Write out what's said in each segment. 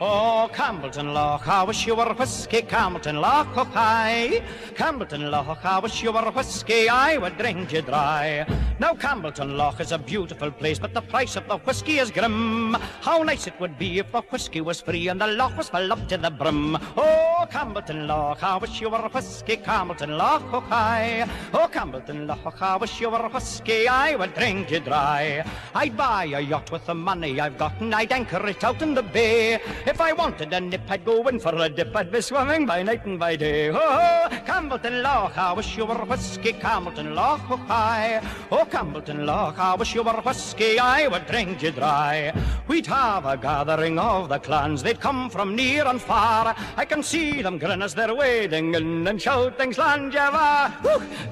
Oh, Campbellton Loch, I wish you were whiskey, Campbellton Loch, oh, hi. Campbellton Loch, I wish you were whiskey, I would drink you dry. Now, Campbellton Loch is a beautiful place, but the price of the whiskey is grim. How nice it would be if the whiskey was free and the loch was full up to the brim. Oh, Campbellton Loch, I wish you were whiskey, Campbellton Loch, oh, hi. Oh, Campbellton Loch, I wish you were whiskey, I would drink you dry. I'd buy a yacht with the money I've gotten, I'd anchor it out in the bay. If I wanted a nip, I'd go in for a dip, I'd be swimming by night and by day. Oh, Campbellton Loch, I wish you were whiskey, Campbellton Loch, oh, hi. Oh, Campbellton Loch, I wish you were whiskey, I would drink you dry. We'd have a gathering of the clans, they'd come from near and far. I can see them grin as they're wading in and shouting Slanjava.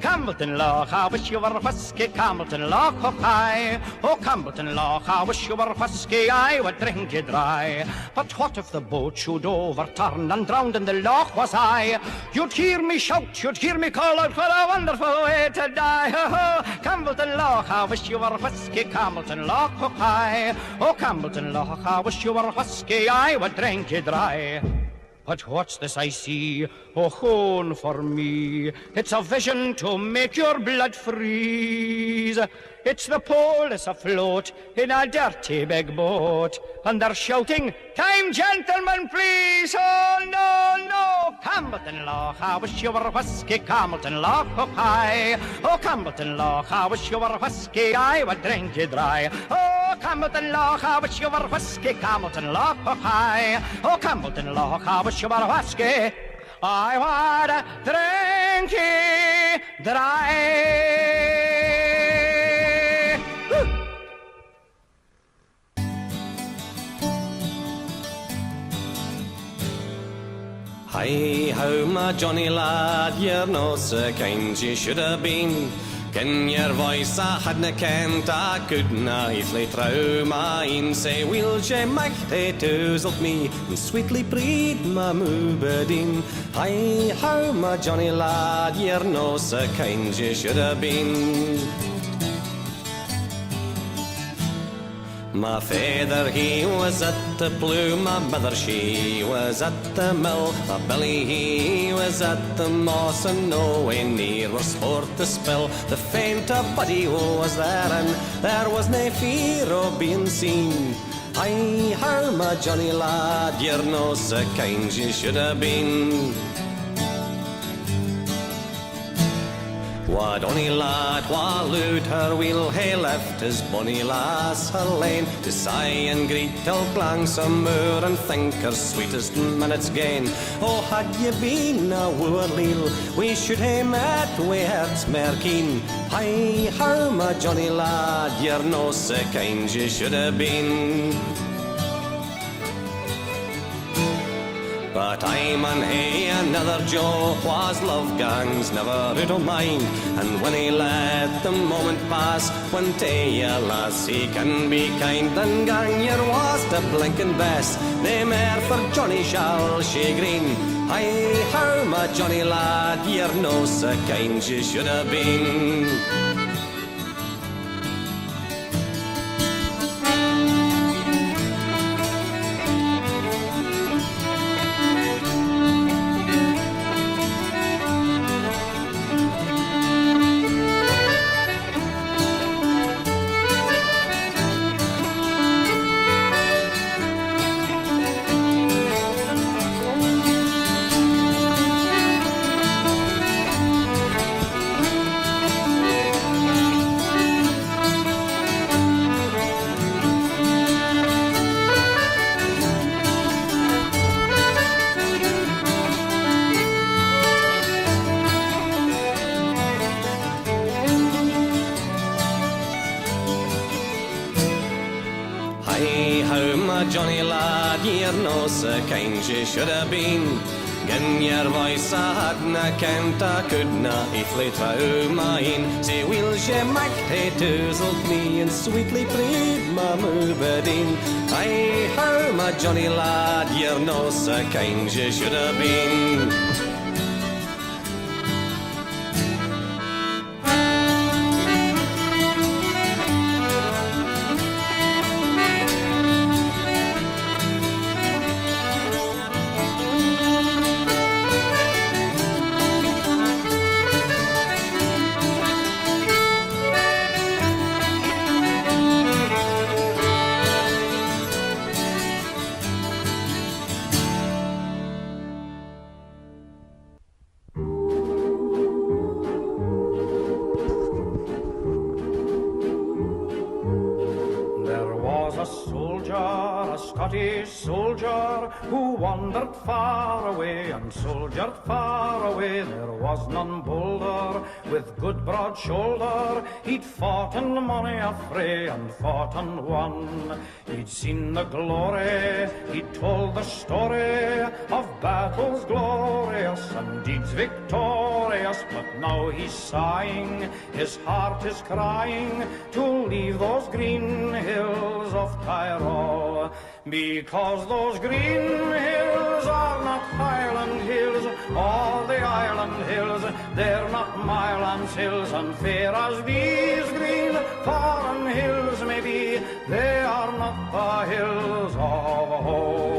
Campbellton Loch, I wish you were whiskey, Campbellton Loch, oh, hi. Oh, Campbellton Loch, I wish you were whiskey, I would drink you dry. But what if the boat should overturn and drowned in the loch was I? You'd hear me shout, you'd hear me call out, what a wonderful way to die. Oh, Campbellton Loch, I wish you were whiskey, Campbellton Loch, oh, hi. Oh, Campbellton Loch, I wish you were whiskey, I would drink you dry. But what's this I see, oh, hone for me? It's a vision to make your blood freeze. It's the police afloat in a dirty big boat, and they're shouting, "Time, gentlemen, please!" Oh, no, no! Campbellton Loch, I wish you were whiskey, Campbellton Loch, oh, hi. Oh, Campbellton Loch, I wish you were whiskey, I would drink you dry. Oh, Campbellton Loch, I wish you were whiskey, Campbellton Loch, oh, hi. Oh, Campbellton Loch, I wish you were whiskey, I would drink you dry. Hi ho, my Johnny lad, you're no so kind you should have been. Ken your voice I hadna kent, I couldna easily trow mine. Say, will ye make they toozled me, and sweetly breed my moobadeen. Hi ho, my Johnny lad, you're no so kind you should have been. My father, he was at the plough, my mother, she was at the mill. My Billy, he was at the moss, and nowhere near was sport to spill. The fainter body was there, and there was no fear of being seen. Hi, how, my Johnny lad, you're no so kind you should have been. Wha Donny lad, wha loot her wheel, he left his bonny lass her lane, to sigh and greet till clang some moor, and think her sweetest minutes gain. Oh, had ye been a wooer leal, we should hae met wi' hearts mair keen. Hi, how, my Johnny lad, you're no so kind you should have been. But I man hae another joke, was love gangs never out of mind. And when he let the moment pass, when tay a lass he can be kind, then gang yer was the blinking best, nae mair for Johnny shall she green. Hi, how, my Johnny lad, you're no so kind you should have been. Johnny lad, you're no so kind you should have been. Gin your voice I hadna kent, I couldna easily trow mine. Say, will ye make they toozled me, and sweetly breed my moobadeen. Hi, how, my Johnny lad, you're no so kind you should have been. Scottish soldier who wandered far away and soldiered far away. There was none bolder with good broad shoulder. He'd fought in many a fray and fought and won. He'd seen the glory, he'd told the story of battles glorious and deeds victorious. But now he's sighing, his heart is crying to leave those green hills of Tyrol, because those green hills are not Highland hills or the Island hills. They're not Mylands hills, and fair as these green foreign hills may be, they are not the hills of home.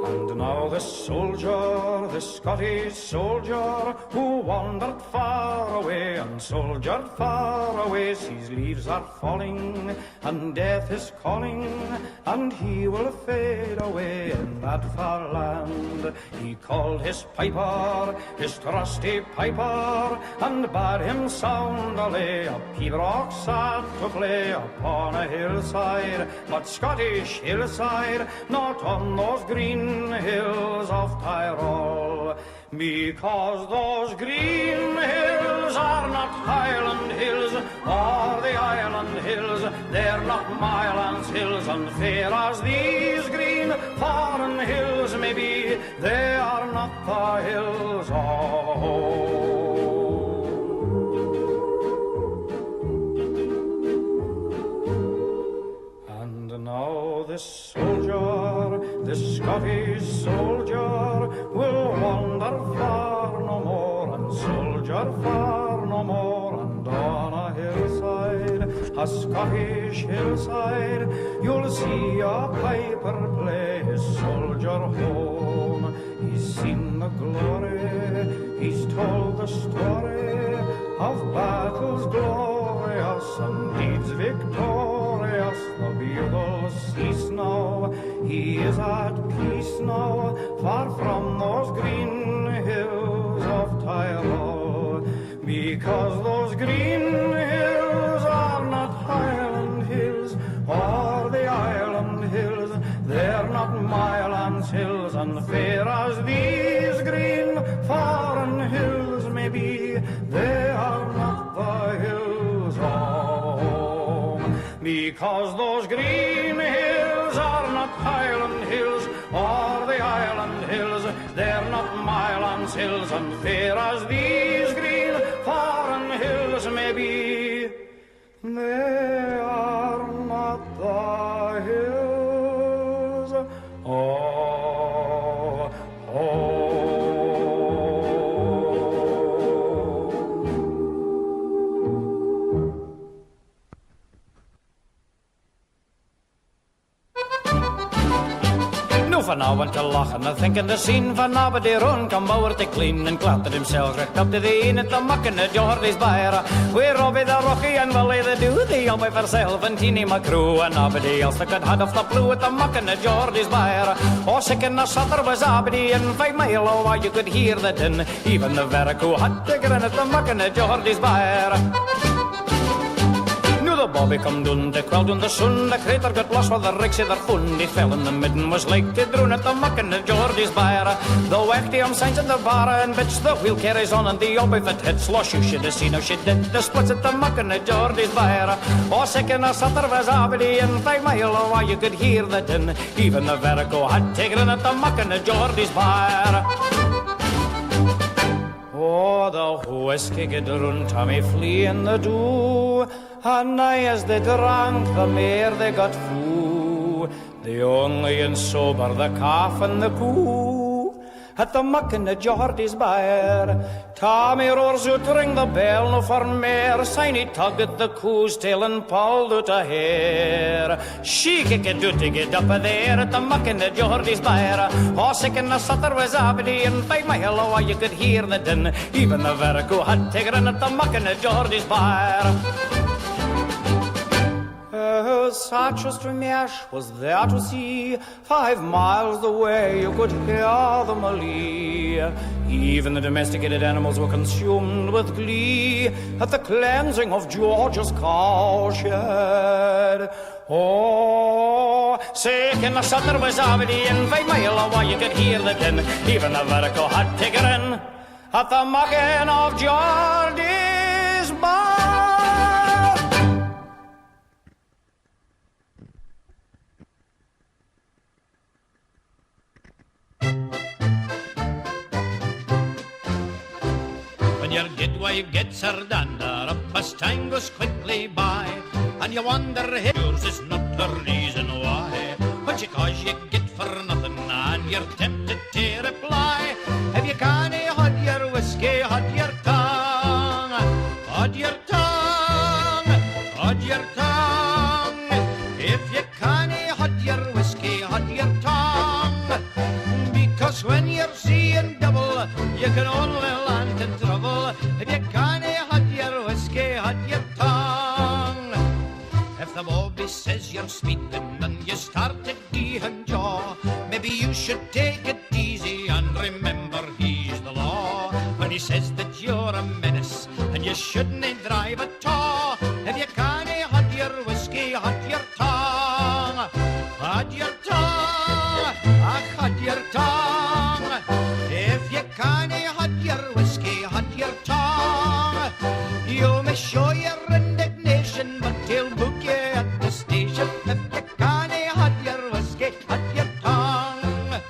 And now this soldier, this Scottish soldier, who wandered far away and soldiered far away, sees leaves are falling and death is calling, and he will fade away in that far land. He called his piper, his trusty piper, and bade him sound a lay. A pibroch sat to play upon a hillside, but Scottish hillside, not on those green hills of Tyrol, because those green hills are not Highland hills or the Island hills. They're not Mylands hills, and fair as these green foreign hills may be, they are not the hills of home. And now this soldier, this Scottish soldier, will wander far no more and soldier far no more, and on a hillside, a Scottish hillside, you'll see a piper play his soldier home. He's seen the glory, he's told the story of battles glorious and deeds victorious. The bugles cease now, he is at peace now, far from those green hills of Tyrol, because those green hills are not Highland hills or the Island hills. They're not Mylands hills, and fair as these green foreign hills may be, they are not the hills of home, because those green hills are not Highland hills or the Island hills. They're not Mylands hills, and fair as these green foreign hills may be, they are not the hills of home. Van nou te lachen en thinken de zin van nou de rond kan bouwen te clean en klattert himself recht op de een en te makken het Jordi's bijra. Weer Robbie de Rocky en wel de doe die al bij verzelf en Tini Macrew en abedi als de kat had of de ploe te makken het Jordi's bijra. Oh, sick na satter was abedi en 5 mile away you could hear the din. Even the Veracruz had to grin te makken het Jordi's bijra. The Bobby come down, the crowd on the sun, the crater got lost while the rigs in their fun. It fell in the midden, was like the drone at the muck and the Geordie's byre. The wachty signs in the bar and bitch, the wheel carries on and the obby fit hits lost. You should have seen how she did the splits at the muck and the Geordie's byre. Oh, sick in a sutter was abedy and 5 mile away you could hear the din. Even the Veracruz had taken at the muck and the Geordie's byre. Oh, the whiskey get run, Tommy flee in the dew. And I as they drank, the mere they got foo. The only and sober, the calf and the coo. At the muck and the Geordie's byre, Tommy roars out to ring the bell, no for mere. Signy tugged at the coo's tail and pulled out a hair. She kicked out to get up there at the muck and the Geordie's byre. Oh, sick and the sutter was abedy and 5 mile away you could hear the din. Even the Veracruz had taken at the muck and the Geordie's byre. Such a stream was there to see. 5 miles away you could hear them alee. Even the domesticated animals were consumed with glee at the cleansing of George's cowshed. Oh, sick in the sun was already in 5 miles away you could hear the din. Even the vertical had to grin at the mugging of Geordie's bar. When your guidwife gets her dander up as time goes quickly by, and you wonder if yours is not the reason why, but because you get for nothing and you're tempted to reply, if you can't hold your whiskey, hold your tongue, hold your tongue, hold your tongue. If you can't hold your whiskey, hold your tongue, because when you're seeing double, you can only land in trouble. If you can't hold your whiskey, hold your tongue. If the bobby says you're speeding and you start to and jaw, maybe you should take it easy and remember he's the law. When he says that you're a menace and you shouldn't drive at all, if you can't hold your whiskey, hold your tongue, hold your tongue, hold your tongue. If you can't hold your whiskey, hold your tongue. You may show your indignation, but he'll book you at the station. If you can't hold your whiskey, hold your tongue.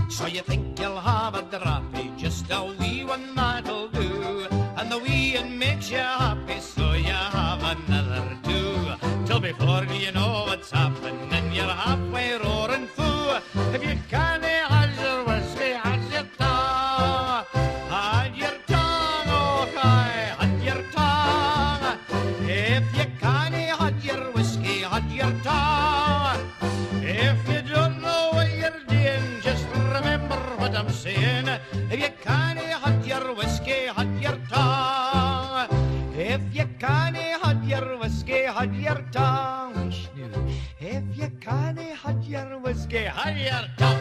So you think you'll have a drappy, just a wee one that'll do, and the wee one makes you happy, so you have another two, till before you know what's happening and you're halfway roaring foo. If you can't hold your whiskey, hold your tongue, hold your tongue, oh hi, hold your tongue. If you can't hold your whiskey, hold your tongue. If you don't know what you're doing, just remember what I'm saying. If you can't hold your whiskey, hold your tongue. If you can't hold your whiskey, hold your tongue. If you can't hold your whiskey, hold your tongue.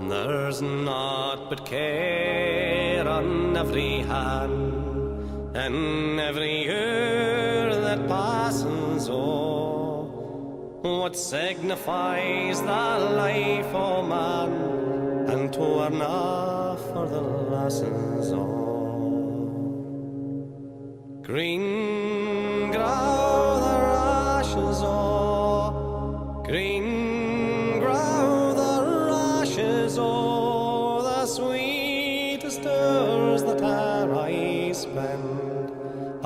There's naught but care on every hand, and every year that passes, oh, what signifies the life of man, and 'twere not for the lasses, oh. Green grow the ashes, oh, green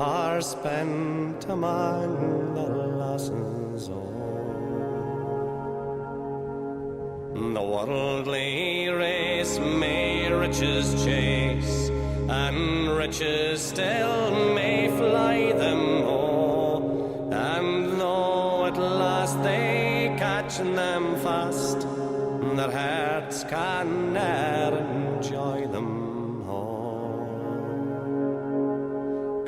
are spent among the lasses, oh. The worldly race may riches chase, and riches still may fly them, oh. And though at last they catch them fast, their hearts can ne'er enjoy them.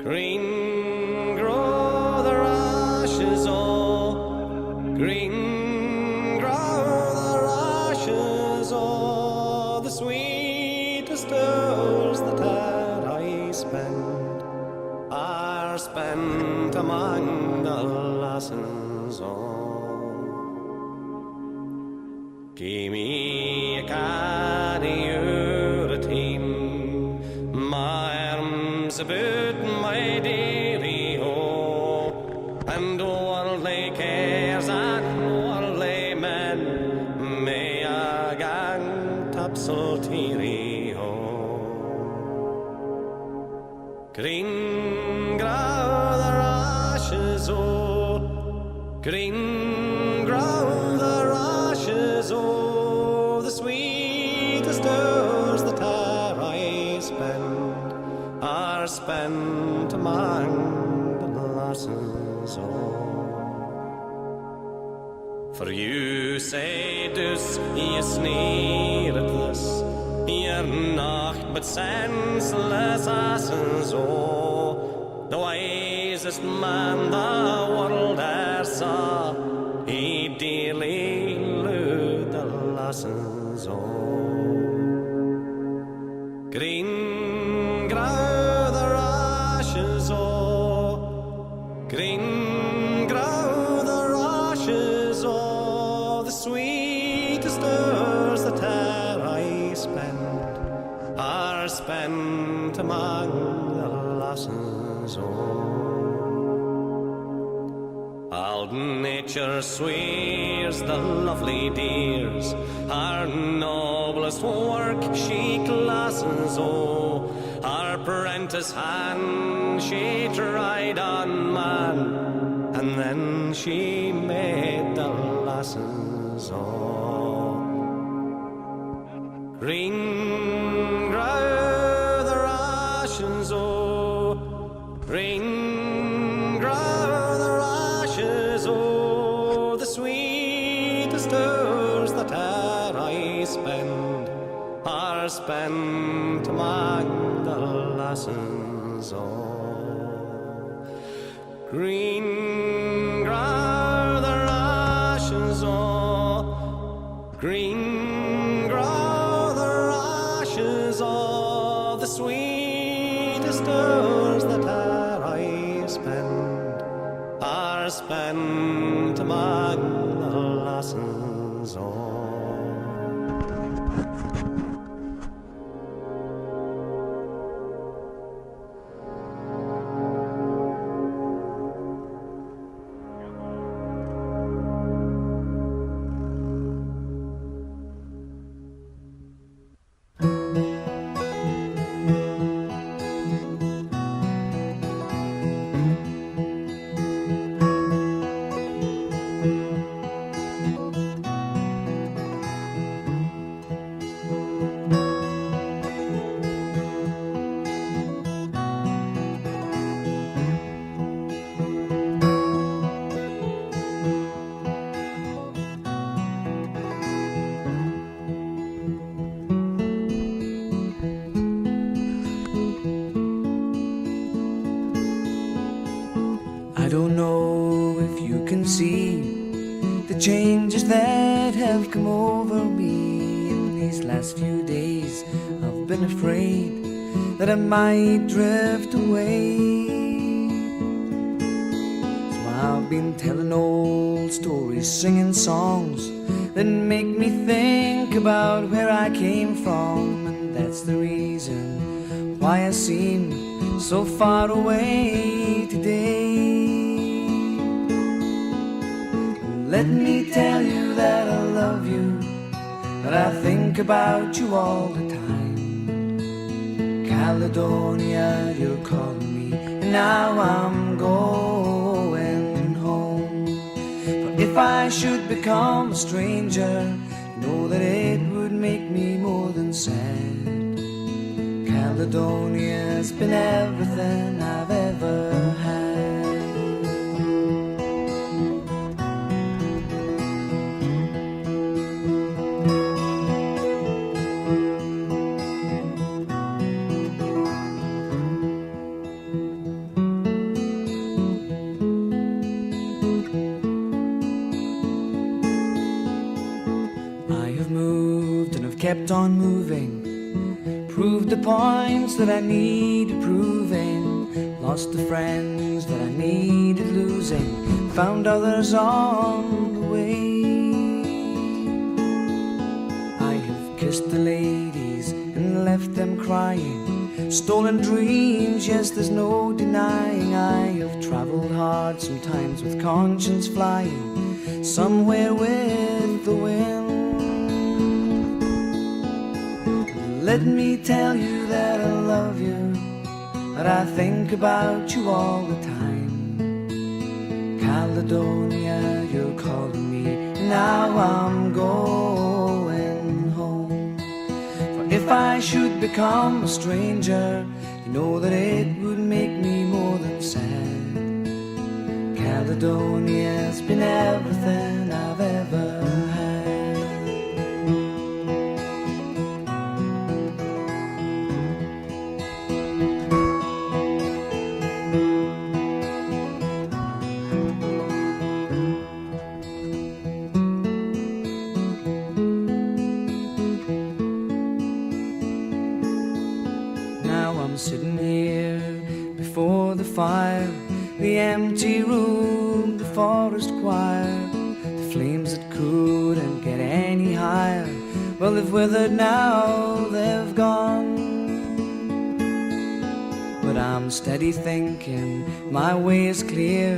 Green grow the rashes, oh, green grow the rashes, oh, the sweetest hours that I spend are spent among the lasses, oh. Give me a canny routine, my arms about my dearie, oh, and worldly cares and worldly men may a gang topsy-turvy, oh. Green grow the rashes, oh, green grow the rashes, oh, the sweetest hours that I spend are spent among the lasses, For you say dus, je sneeret dus, je nacht but senseless as and so. The wisest man the world e'er saw, he dearly learned the lessons Green grow the rushes green grow the rushes the sweetest hours that e'er I spend are spent among the lessons Old nature swears the lovely dears our noblest work she classes our apprentice hand she tried on man and then she made the lessons Green grow the rushes green grow the rushes the sweetest hours that e'er I spend are spent among the lessons Green grow the rushes green grow the rushes the sweetest hours that e'er I spend are spent among the lessons I don't know if you can see the changes that have come over me in these last few days. I've been afraid that I might drift away. So I've been telling old stories, singing songs that make me think about where I came from. And that's the reason why I seem so far away today. Let me tell you that I love you, that I think about you all the time. Caledonia, you're calling me, and now I'm going home. For if I should become a stranger, know that it would make me more than sad. Caledonia's been everything I've ever had. Kept on moving, proved the points that I needed proving, lost the friends that I needed losing, found others on the way. I have kissed the ladies and left them crying, stolen dreams, yes, there's no denying. I have traveled hard, sometimes with conscience flying, somewhere with the wind. Let me tell you that I love you, that I think about you all the time. Caledonia, you're calling me, now I'm going home. For if I should become a stranger, you know that it would make me more than sad. Caledonia's been everything I've ever had. Now I'm sitting here before the fire, the empty room, the forest choir, the flames that couldn't get any higher. Well, they've withered now, they've gone. But I'm steady thinking, my way is clear,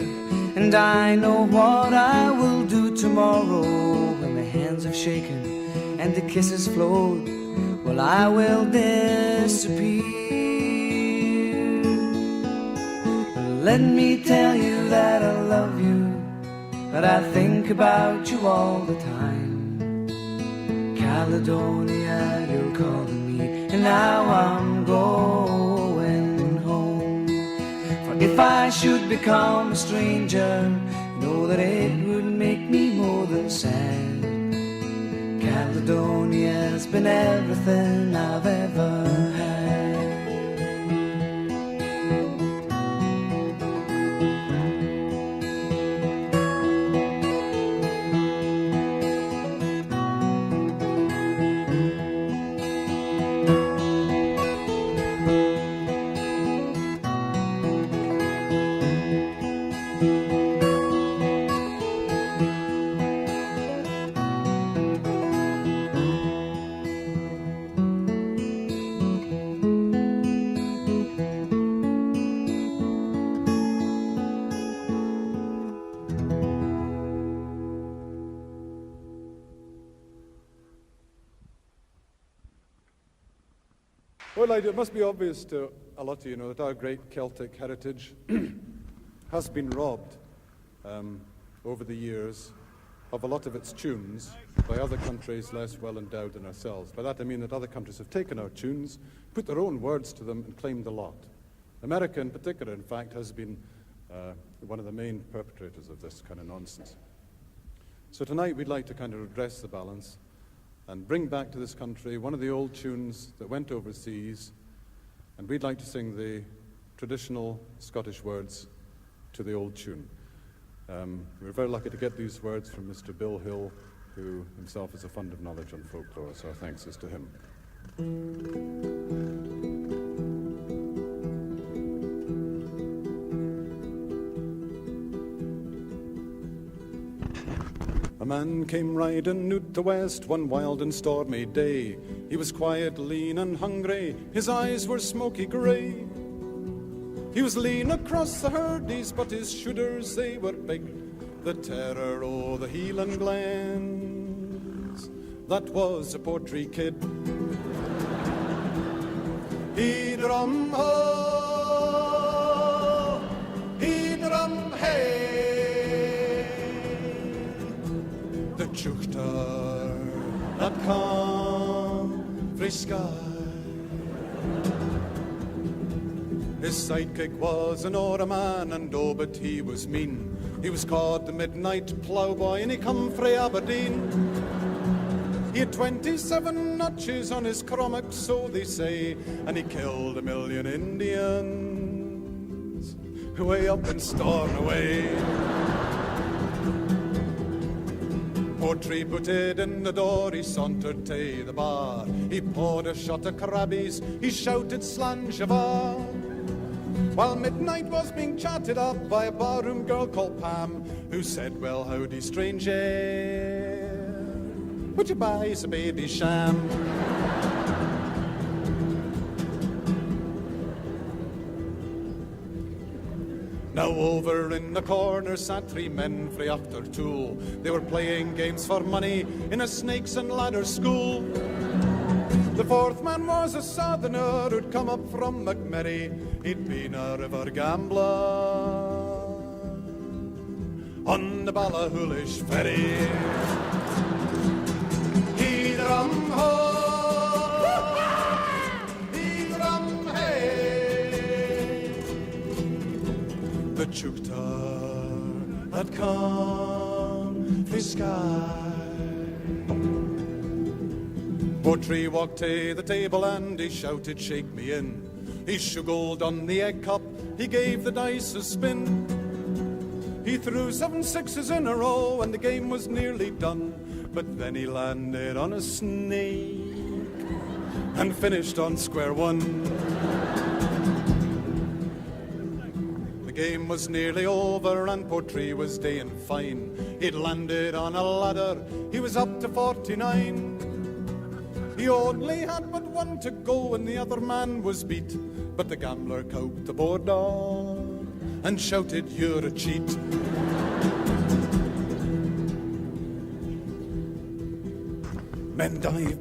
and I know what I will do tomorrow. When the hands have shaken and the kisses flowed, well, I will disappear. Let me tell you that I love you, that I think about you all the time. Caledonia, you're calling me, and now I'm going home. For if I should become a stranger, know that it would make me more than sad. Caledonia's been everything I've ever had. Well, it must be obvious to a lot of you that our great Celtic heritage has been robbed over the years of a lot of its tunes by other countries less well endowed than ourselves. By that I mean that other countries have taken our tunes, put their own words to them, and claimed the lot. America in particular, in fact, has been one of the main perpetrators of this kind of nonsense. So tonight we'd like to kind of redress the balance and bring back to this country one of the old tunes that went overseas, and we'd like to sing the traditional Scottish words to the old tune. We're very lucky to get these words from Mr. Bill Hill, who himself is a fund of knowledge on folklore, so our thanks is to him. A man came riding out the west one wild and stormy day. He was quiet, lean and hungry, his eyes were smoky grey. He was lean across the herdies, but his shoulders they were big, the terror o' the Hieland glens. That was a Portree kid. He drum ho, he drum hey. The chuchter that come frae Skye. His sidekick was an orra man, and oh, but he was mean. He was called the Midnight Ploughboy, and he come frae Aberdeen. He had 27 notches on his cromach, so they say, and he killed 1,000,000 Indians way up in Stornoway. Portree booted in the door, he sauntered to the bar. He poured a shot of crabbies, he shouted Slanjava. While midnight was being chatted up by a barroom girl called Pam, who said, well, howdy, stranger, would you buy us a baby sham? Now over in the corner sat 3 men frae Achtertool. They were playing games for money in a snakes and ladder school. The 4th man was a southerner who'd come up from McMurray. He'd been a river gambler on the Ballahoolish ferry. He drum ho, he drum hey. The chuchter that come frae Skye. Portree walked to the table and he shouted, shake me in. He shugled on the egg cup, he gave the dice a spin. He threw 7 sixes in a row and the game was nearly done. But then he landed on a snake and finished on square one. The game was nearly over and Portree was doing fine. He'd landed on a ladder, he was up to 49. He only had but 1 to go and the other man was beat. But the gambler coped the board on and shouted, you're a cheat. Men dive